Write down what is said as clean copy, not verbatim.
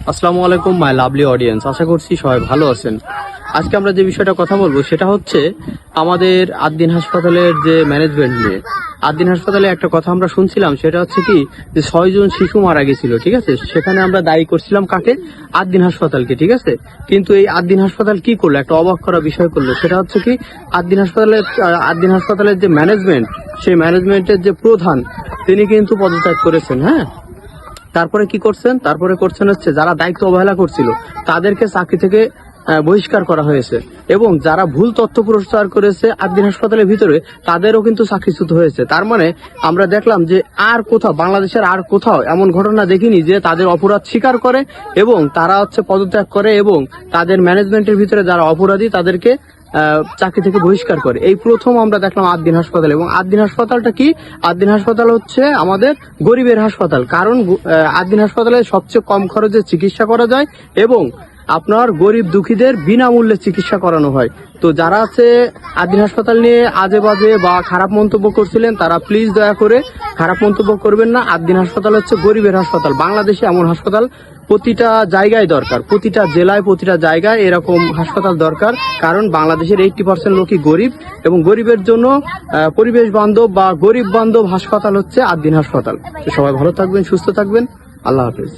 আসসালামু আলাইকুম my lovely audience, আশা করছি সবাই ভালো আছেন। আজকে আমরা যে বিষয়টা কথা বলবো সেটা হচ্ছে আমাদের আদ্দিন হাসপাতালের যে ম্যানেজমেন্ট নিয়ে। আদ্দিন হাসপাতালে একটা কথা আমরা শুনছিলাম, সেটা হচ্ছে কি যে 6 জন শিশু মারা গেছিল, ঠিক আছে। সেখানে আমরা দায়ী করছিলাম কাকে? আদ্দিন হাসপাতালকে, ঠিক আছে। কিন্তু এই আদ্দিন হাসপাতাল কি করলো, একটা অবাক করা বিষয় করলো। সেটা হচ্ছে কি আদ্দিন হাসপাতালের যে ম্যানেজমেন্ট, সেই ম্যানেজমেন্টের যে প্রধান, তিনি কিন্তু পদত্যাগ করেছেন। হ্যাঁ, তারপরে কি করছেন? তারপরে করছেন হচ্ছে যারা দায়িত্ব অবহেলা করছিল তাদেরকে চাকরি থেকে বহিষ্কার করা হয়েছে, এবং যারা ভুল তথ্য প্রচার করেছে আদ্দিন হাসপাতালের ভিতরে তাদেরও কিন্তু চাকরিচ্যুত হয়েছে। তার মানে আমরা দেখলাম যে আর কোথাও, বাংলাদেশের আর কোথাও এমন ঘটনা দেখিনি যে তাদের অপরাধ স্বীকার করে এবং তারা হচ্ছে পদত্যাগ করে, এবং তাদের ম্যানেজমেন্টের ভিতরে যারা অপরাধী তাদেরকে চাকরি থেকে বহিষ্কার করে। এই প্রথম আমরা দেখলাম আদ্দিন হাসপাতাল। এবং আদ্দিন হাসপাতালটা কি? আদ্দিন হাসপাতাল হচ্ছে আমাদের গরিবের হাসপাতাল, কারণ আদ্দিন হাসপাতালে সবচেয়ে কম খরচে চিকিৎসা করা যায় এবং আপনার গরিব দুঃখীদের বিনামূল্যে চিকিৎসা করানো হয়। তো যারা আছে আদ্দিন হাসপাতাল নিয়ে আজে বাজে বা খারাপ মন্তব্য করছিলেন, তারা প্লিজ দয়া করে খারাপ মন্তব্য করবেন না। আদ্দিন হাসপাতাল হচ্ছে গরিবের হাসপাতাল। বাংলাদেশে এমন হাসপাতাল প্রতিটা জায়গায় দরকার, প্রতিটা জেলায়, প্রতিটা জায়গায় এরকম হাসপাতাল দরকার। কারণ বাংলাদেশের 80% লোকই গরিব, এবং গরিবের জন্য পরিবেশ বান্ধব বা গরিব বান্ধব হাসপাতাল হচ্ছে আদ্দিন হাসপাতাল। তো সবাই ভালো থাকবেন, সুস্থ থাকবেন। আল্লাহ হাফেজ।